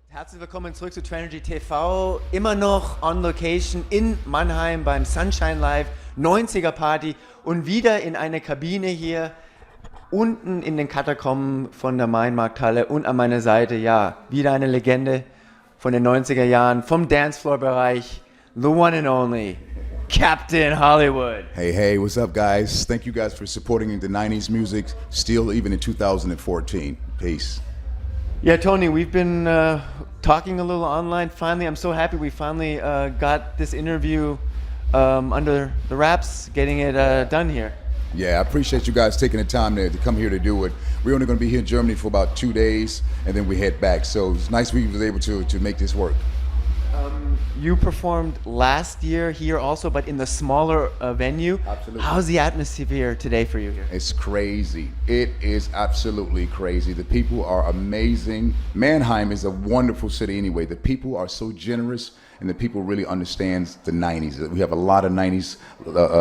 Herzlich willkommen zurück zu Trinergy TV. Immer noch on location in Mannheim beim Sunshine Live 90er Party und wieder in einer Kabine hier unten in den Katakomben von der Mainmarkthalle und an meiner Seite, ja, wieder eine Legende von den 90er Jahren, vom Dancefloor-Bereich, the one and only Captain Hollywood. Hey, what's up, guys? Thank you guys for supporting the 90s music, still even in 2014. Peace. Yeah, Tony, we've been talking a little online. Finally, I'm so happy we finally got this interview under the wraps, getting it done here. Yeah, I appreciate you guys taking the time to come here to do it. We're only going to be here in Germany for about 2 days, and then we head back. So it's nice we was able to make this work. You performed last year here also, but in the smaller venue. Absolutely. How's the atmosphere today for you here? It's crazy. It is absolutely crazy. The people are amazing. Mannheim is a wonderful city anyway. The people are so generous, and the people really understand the 90s. We have a lot of 90s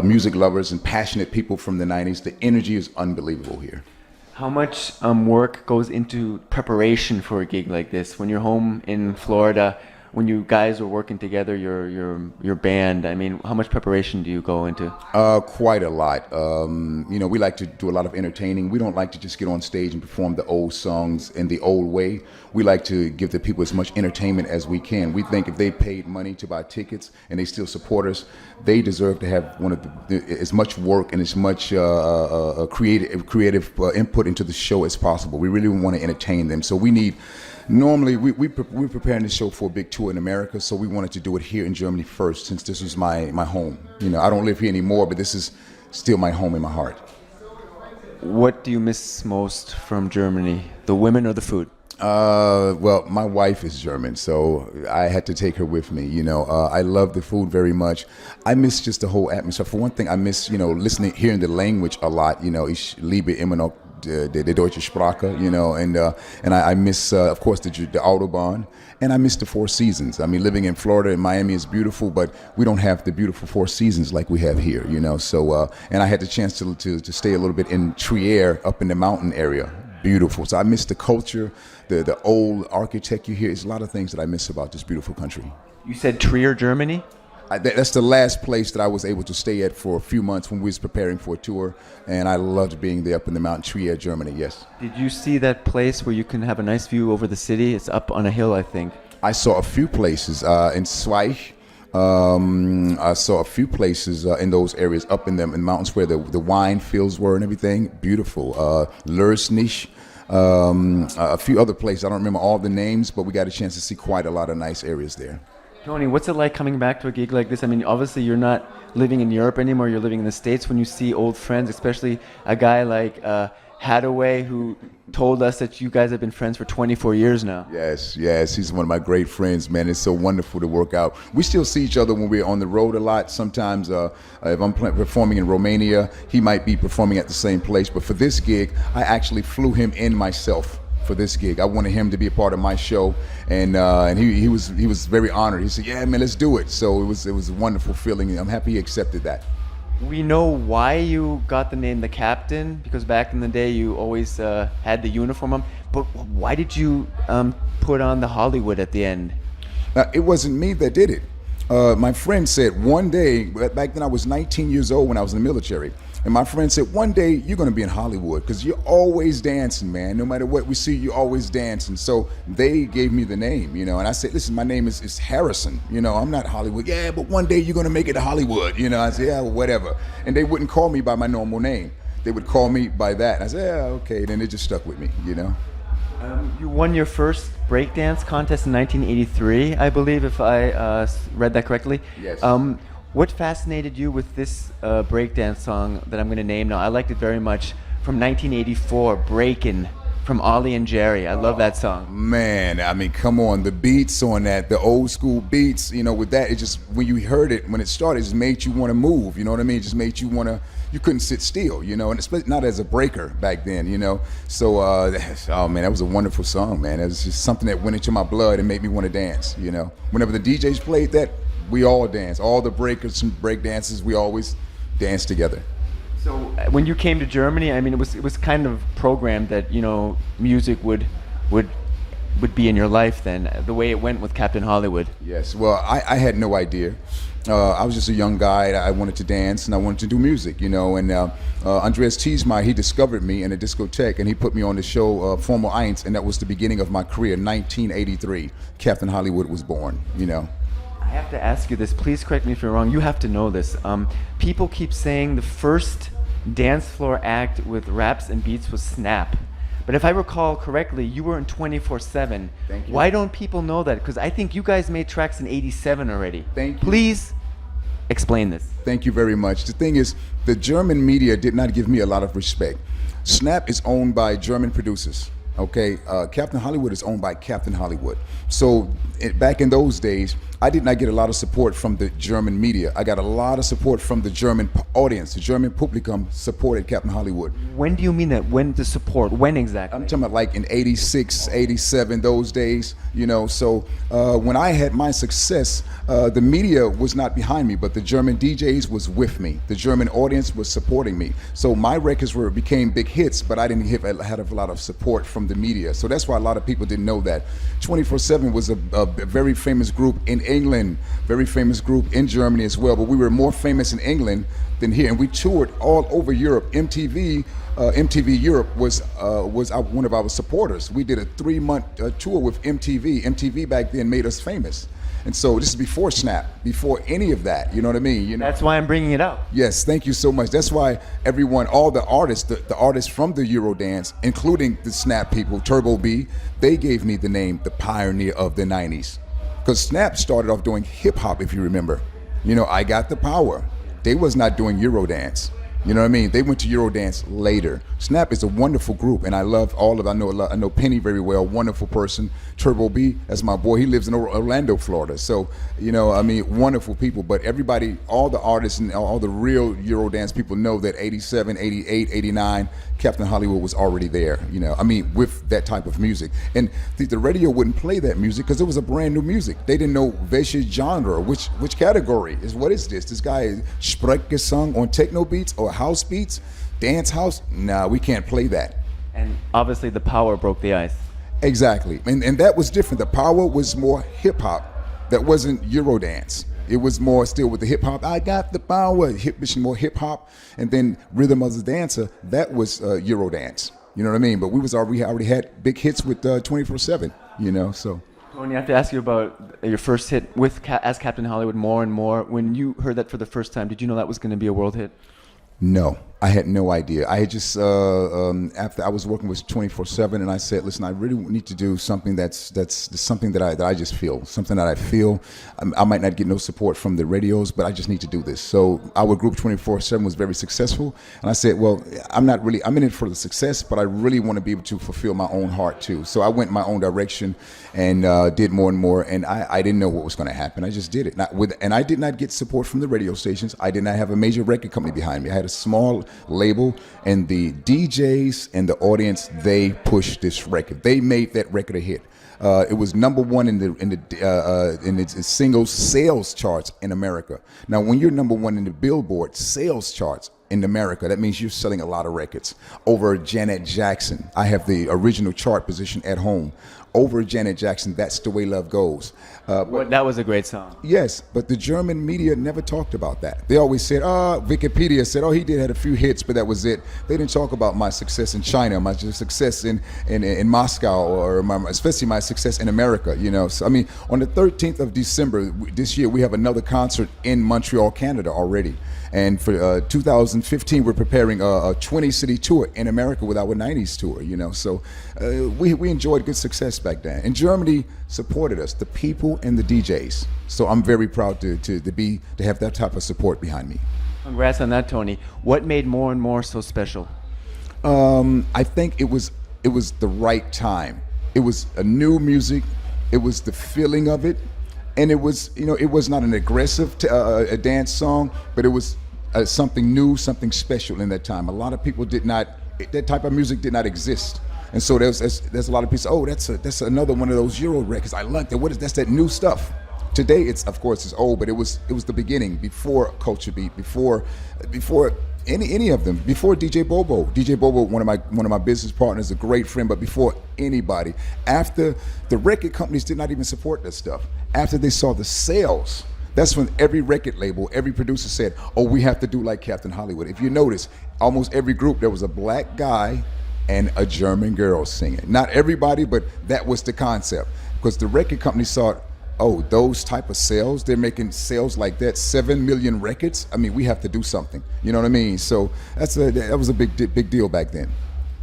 music lovers and passionate people from the 90s. The energy is unbelievable here. How much work goes into preparation for a gig like this? When you're home in Florida, when you guys are working together, your band, I mean, how much preparation do you go into? Quite a lot. We like to do a lot of entertaining. We don't like to just get on stage and perform the old songs in the old way. We like to give the people as much entertainment as we can. We think if they paid money to buy tickets and they still support us, they deserve to have as much work and as much creative input into the show as possible. We really want to entertain them. So we need. Normally, we're preparing this show for a big tour in America, so we wanted to do it here in Germany first, since this was my home. You know, I don't live here anymore, but this is still my home in my heart. What do you miss most from Germany, the women or the food? Well, my wife is German, so I had to take her with me. You know, I love the food very much. I miss just the whole atmosphere. For one thing, I miss, hearing the language a lot. You know, ich liebe immer noch the deutsche Sprache, and I miss, of course, the Autobahn, and I miss the Four Seasons. I mean, living in Florida and Miami is beautiful, but we don't have the beautiful Four Seasons like we have here, So, and I had the chance to stay a little bit in Trier, up in the mountain area. Beautiful. So I miss the culture, the old architecture here. There's a lot of things that I miss about this beautiful country. You said Trier, Germany? That's the last place that I was able to stay at for a few months when we was preparing for a tour, and I loved being there up in the mountain, Trier, Germany, yes. Did you see that place where you can have a nice view over the city? It's up on a hill, I think. I saw a few places in Zweich. I saw a few places in those areas up in the mountains where the wine fields were and everything. Beautiful. Lörsnich. A few other places. I don't remember all the names, but we got a chance to see quite a lot of nice areas there. Tony, what's it like coming back to a gig like this? I mean, obviously you're not living in Europe anymore, you're living in the States. When you see old friends, especially a guy like Hadaway, who told us that you guys have been friends for 24 years now. Yes, he's one of my great friends, man. It's so wonderful to work out. We still see each other when we're on the road a lot. Sometimes if I'm performing in Romania, he might be performing at the same place. But for this gig, I actually flew him in myself. For this gig, I wanted him to be a part of my show, and he was very honored. He said, "Yeah, man, let's do it." So it was a wonderful feeling. I'm happy he accepted that. We know why you got the name the Captain, because back in the day you always had the uniform on. But why did you put on the Hollywood at the end? It wasn't me that did it. My friend said one day, back then I was 19 years old when I was in the military. And my friend said, one day you're going to be in Hollywood because you're always dancing, man. No matter what we see, you're always dancing. So they gave me the name, And I said, listen, my name is Harrison. I'm not Hollywood. Yeah, but one day you're going to make it to Hollywood. I said, yeah, well, whatever. And they wouldn't call me by my normal name. They would call me by that. And I said, yeah, okay. Then it just stuck with me, You won your first breakdance contest in 1983, I believe, if I read that correctly. Yes. What fascinated you with this breakdance song that I'm going to name now? I liked it very much. From 1984, Breakin', from Ollie and Jerry. I love that song. Man, I mean, come on. The beats on that, the old school beats, with that, it just, when you heard it, when it started, it just made you want to move. You know what I mean? It just made you want to you couldn't sit still, you know, and especially not as a breaker back then, you know. So, oh man, that was a wonderful song, man. It was just something that went into my blood and made me want to dance, you know. Whenever the DJs played that, we all danced. All the breakers and break dances, we always danced together. So when you came to Germany, I mean, it was kind of programmed that, you know, music would be in your life then, the way it went with Captain Hollywood. Yes, well, I had no idea. I was just a young guy. I wanted to dance and I wanted to do music, you know. And Andreas Thiesmeyer, he discovered me in a discotheque and he put me on the show Formel 1, and that was the beginning of my career. 1983, Captain Hollywood was born, you know. I have to ask you this. Please correct me if you're wrong. You have to know this. People keep saying the first dance floor act with raps and beats was Snap. But if I recall correctly, you were in 24/7. Thank you. Why don't people know that? Because I think you guys made tracks in '87 already. Thank you. Please explain this. Thank you very much. The thing is, the German media did not give me a lot of respect. Snap is owned by German producers. Okay, Captain Hollywood is owned by Captain Hollywood. So back in those days, I did not get a lot of support from the German media. I got a lot of support from the German audience. The German Publikum supported Captain Hollywood. When do you mean that? When the support? When exactly? I'm talking about like in 86, 87, those days, you know. So when I had my success, the media was not behind me, but the German DJs was with me. The German audience was supporting me. So my records became big hits, but I didn't have a lot of support from the media. So that's why a lot of people didn't know that. 24/7 was a very famous group in England, very famous group in Germany as well, but we were more famous in England than here, and we toured all over Europe. MTV Europe was one of our supporters. We did a 3-month tour with MTV. MTV back then made us famous. And so this is before Snap, before any of that, you know what I mean? You know? That's why I'm bringing it up. Yes, thank you so much. That's why everyone, all the artists, the artists from the Eurodance, including the Snap people, Turbo B, they gave me the name, the pioneer of the 90s. Because Snap started off doing hip hop, if you remember. You know, I Got the Power. They was not doing Eurodance. You know what I mean? They went to Eurodance later. Snap is a wonderful group, and I love all of. I know Penny very well, wonderful person. Turbo B, that's my boy. He lives in Orlando, Florida. So, you know, I mean, wonderful people. But everybody, all the artists and all the real Eurodance people know that 87, 88, 89, Captain Hollywood was already there. You know, I mean, with that type of music, and the radio wouldn't play that music because it was a brand new music. They didn't know welche genre, which category is. What is this? This guy is Sprechgesang on techno beats or house beats, dance house? Nah, we can't play that. And obviously the Power broke the ice. Exactly, and that was different. The Power was more hip hop. That wasn't Eurodance. It was more still with the hip hop. I got the power. More hip hop, and then Rhythm of the Dancer. That was Eurodance. You know what I mean? But we already had big hits with 24/7. You know, so. Tony, I have to ask you about your first hit with as Captain Hollywood, More and More. When you heard that for the first time, did you know that was going to be a world hit? No, I had no idea. I had just after I was working with 24/7, and I said, "Listen, I really need to do something that's something that I just feel, something that I feel. I might not get no support from the radios, but I just need to do this." So our group 24/7 was very successful, and I said, "Well, I'm in it for the success, but I really want to be able to fulfill my own heart too." So I went my own direction and did More and More, and I didn't know what was going to happen. I just did it, and I did not get support from the radio stations. I did not have a major record company behind me. I had a small label, and the DJs and the audience, they pushed this record. They made that record a hit. It was number one in its single sales charts in America. Now, when you're number one in the Billboard sales charts in America, that means you're selling a lot of records. Over Janet Jackson, I have the original chart position at home. Over Janet Jackson, That's the Way Love Goes. That was a great song. Yes, but the German media never talked about that. They always said, Wikipedia said, he had a few hits, but that was it. They didn't talk about my success in China, my success in Moscow, or especially my success in America, you know. So, I mean, on the 13th of December this year, we have another concert in Montreal, Canada already. And for 2015, we're preparing a 20-city tour in America with our 90s tour, you know. So we enjoyed good success back then. And Germany supported us, the people and the DJs. So I'm very proud to have that type of support behind me. Congrats on that, Tony. What made More and More so special? I think it was the right time. It was a new music. It was the feeling of it. And it was, you know, it was not an aggressive a dance song, but it was something new, something special in that time. A lot of people did not, that type of music did not exist. And so there's a lot of people, oh, that's another one of those Euro records. I like that. What is that's that new stuff? Today, it's of course it's old, but it was the beginning, before Culture Beat, before any of them, before DJ Bobo. DJ Bobo, one of my business partners, a great friend, but before anybody. After the record companies did not even support that stuff. After they saw the sales, that's when every record label, every producer said, oh, we have to do like Captain Hollywood. If you notice, almost every group, there was a black guy and a German girl singing. Not everybody, but that was the concept. Because the record companies saw, oh, those type of sales, they're making sales like that, 7 million records. I mean, we have to do something. You know what I mean? So that was a big deal back then.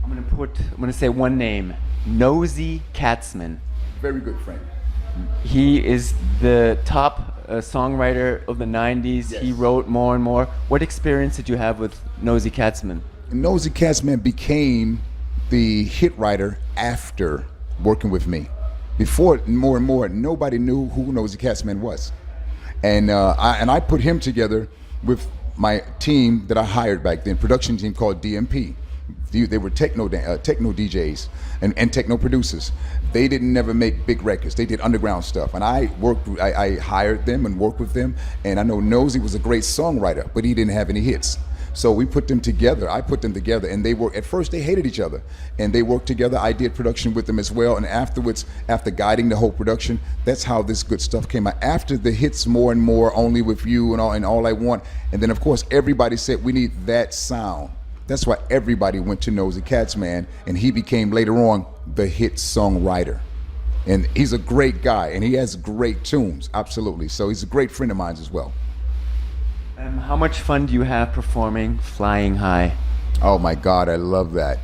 I'm gonna say one name, Nosy Katzman. Very good friend. He is the top songwriter of the 90s. Yes. He wrote more and more. What experience did you have with Nosy Katzman? Nosy Katzman became the hit writer after working with me. Before, more and more, nobody knew who Nosy Katzman was. And I put him together with my team that I hired back then, production team called DMP. They were techno DJs and techno producers. They didn't never make big records. They did underground stuff. And I hired them and worked with them. And I know Nosy was a great songwriter, but he didn't have any hits. So we put them together. I put them together, and at first they hated each other, and they worked together. I did production with them as well, and afterwards, after guiding the whole production, that's how this good stuff came out. After the hits, More and More, Only With You, and All I Want, and then of course everybody said we need that sound. That's why everybody went to Nosy Katzman, and he became later on the hit songwriter. And he's a great guy, and he has great tunes, absolutely. So he's a great friend of mine as well. How much fun do you have performing Flying High? Oh my God, I love that.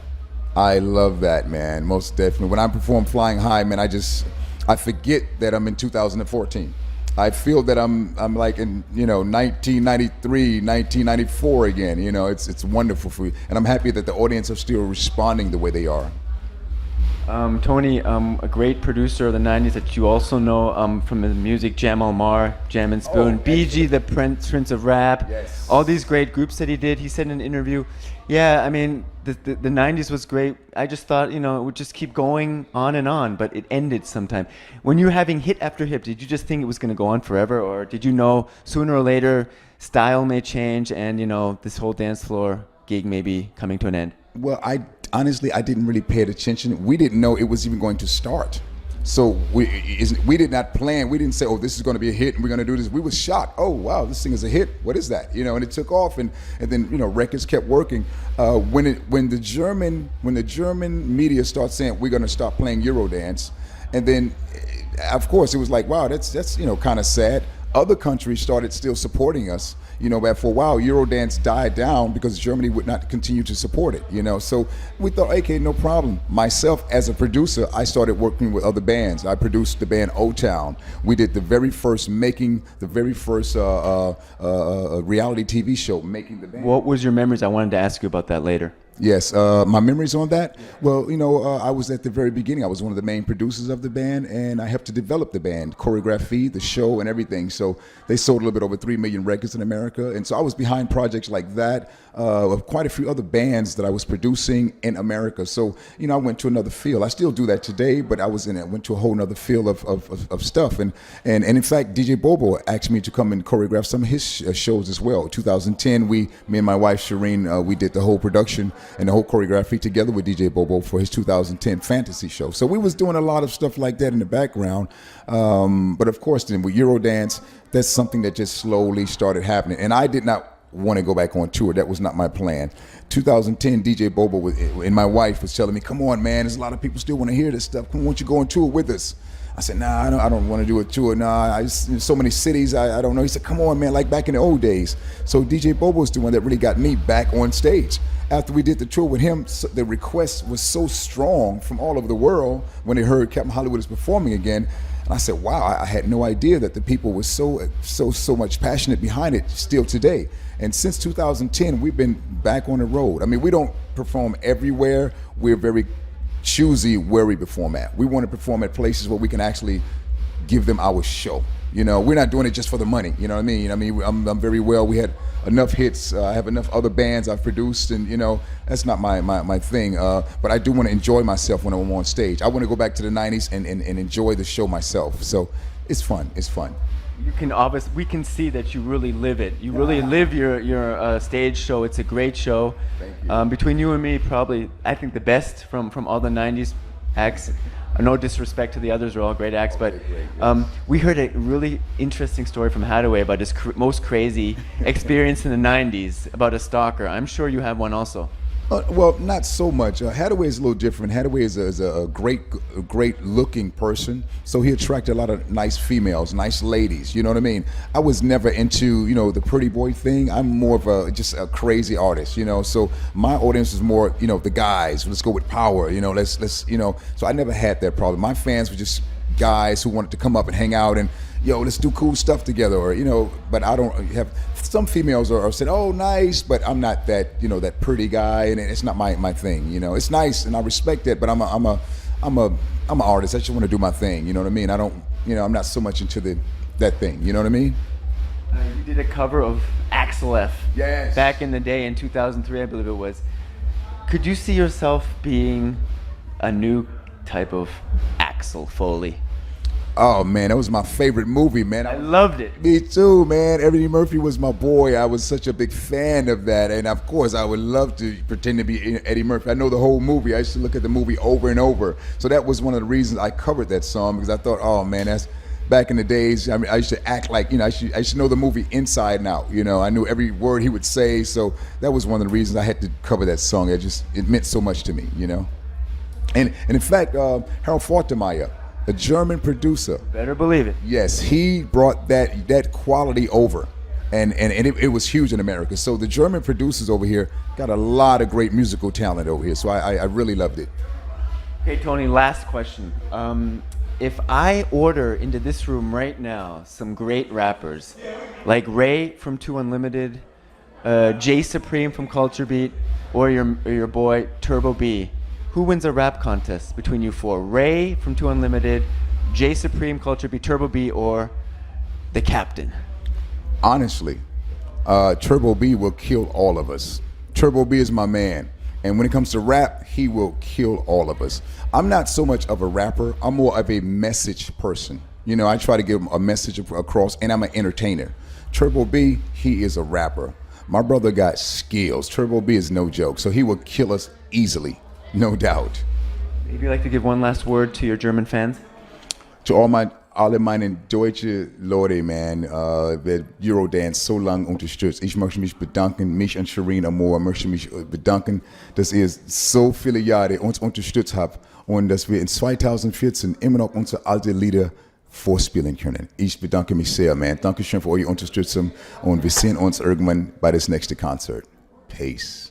I love that, man, most definitely. When I perform Flying High, man, I forget that I'm in 2014. I feel that I'm like in 1993, 1994 again. It's wonderful for you, and I'm happy that the audience are still responding the way they are. Tony, a great producer of the 90s that you also know from the music, Jam Elmar, Jam and Spoon, BG, the Prince of Rap, yes. All these great groups that he did. He said in an interview, yeah, I mean, the 90s was great. I just thought, it would just keep going on and on, but it ended sometime. When you were having hit after hit, did you just think it was going to go on forever, or did you know sooner or later style may change and, this whole dance floor gig may be coming to an end? Well, honestly, I didn't really pay attention. We didn't know it was even going to start. So we did not plan. We didn't say, oh, this is going to be a hit and we're going to do this. We were shocked. Oh, wow, this thing is a hit. What is that? And it took off, and then records kept working. When the German media starts saying we're going to stop playing Eurodance, and then of course it was like, wow, that's kind of sad. Other countries started still supporting us. But for a while, Eurodance died down because Germany would not continue to support it, So we thought, okay, no problem. Myself, as a producer, I started working with other bands. I produced the band O-Town. We did the very first reality TV show, Making the Band. What was your memories? I wanted to ask you about that later. Yes, my memories on that? Well, I was at the very beginning. I was one of the main producers of the band, and I helped to develop the band, choreography, the show, and everything. So they sold a little bit over 3 million records in America, and so I was behind projects like that, of quite a few other bands that I was producing in America. So, I went to another field. I still do that today, but I went to a whole other field of stuff. And in fact, DJ Bobo asked me to come and choreograph some of his shows as well. 2010, me and my wife, Shireen, we did the whole production and the whole choreography together with DJ Bobo for his 2010 fantasy show. So we was doing a lot of stuff like that in the background. But of course, then with Eurodance, that's something that just slowly started happening. And I did not want to go back on tour. That was not my plan. 2010, DJ Bobo and my wife was telling me, come on, man, there's a lot of people still want to hear this stuff. Come on, why don't you go on tour with us? I said, nah, I don't want to do a tour. Nah, so many cities, I don't know. He said, come on, man, like back in the old days. So DJ Bobo was the one that really got me back on stage. After we did the tour with him, the request was so strong from all over the world when they heard Captain Hollywood is performing again. And I said, wow, I had no idea that the people were so much passionate behind it still today. And since 2010, we've been back on the road. I mean, we don't perform everywhere. We're very choosy where we perform at. We want to perform at places where we can actually give them our show. You know, we're not doing it just for the money. You know what I mean? I mean, I'm very well. We had enough hits. I have enough other bands I've produced, and you know, that's not my thing. But I do want to enjoy myself when I'm on stage. I want to go back to the '90s and enjoy the show myself. So it's fun. It's fun. We can see that you really live it. You really live your stage show. It's a great show. Thank you. Between you and me, probably I think the best from all the '90s acts. No disrespect to the others, they're all great acts, but we heard a really interesting story from Hadaway about his most crazy experience in the '90s about a stalker. I'm sure you have one also. Well, not so much. Hadaway is a little different. Hadaway is a great looking person, so he attracted a lot of nice females, nice ladies. You know what I mean? I was never into, you know, the pretty boy thing. I'm more of just a crazy artist, you know. So my audience is more, you know, the guys. Let's go with power, you know. Let's you know. So I never had that problem. My fans were just guys who wanted to come up and hang out and, yo, let's do cool stuff together, or, you know. But I don't have. Some females are said, oh, nice, but I'm not that, you know, that pretty guy, and it's not my thing. You know, it's nice and I respect it, but I'm an artist. I just want to do my thing. You know what I mean? I don't, you know, I'm not so much into that thing. You know what I mean? You did a cover of Axel F. Yes. Back in the day in 2003, I believe it was. Could you see yourself being a new type of Axel Foley? Oh man, that was my favorite movie, man. I loved it. Me too, man. Eddie Murphy was my boy. I was such a big fan of that, and of course, I would love to pretend to be Eddie Murphy. I know the whole movie. I used to look at the movie over and over. So that was one of the reasons I covered that song, because I thought, oh man, that's back in the days. I mean, I used to act like, you know, I should know the movie inside and out. You know, I knew every word he would say. So that was one of the reasons I had to cover that song. It meant so much to me, you know. And in fact, Harold Faltermeyer, a German producer. Better believe it. Yes, he brought that quality over, and it was huge in America. So the German producers over here got a lot of great musical talent over here. So I really loved it. Okay, Tony, last question. If I order into this room right now some great rappers, like Ray from 2 Unlimited, Jay Supreme from Culture Beat, or your boy Turbo B, who wins a rap contest between you four? Ray from 2 Unlimited, Jay Supreme, Culture B, Turbo B, or the Captain? Honestly, Turbo B will kill all of us. Turbo B is my man. And when it comes to rap, he will kill all of us. I'm not so much of a rapper. I'm more of a message person. You know, I try to give a message across, and I'm an entertainer. Turbo B, he is a rapper. My brother got skills. Turbo B is no joke. So he will kill us easily. No doubt. Maybe you'd like to give one last word to your German fans? To alle meine deutsche Leute, man, wer Eurodance so lange unterstützt. Ich möchte mich bedanken, mich und Shireen Amore möchte mich bedanken, dass ihr so viele Jahre uns unterstützt habt und dass wir in 2014 immer noch unsere alten Lieder vorspielen können. Ich bedanke mich sehr, man. Dankeschön für eure Unterstützung und wir sehen uns irgendwann bei das nächste Konzert. Peace.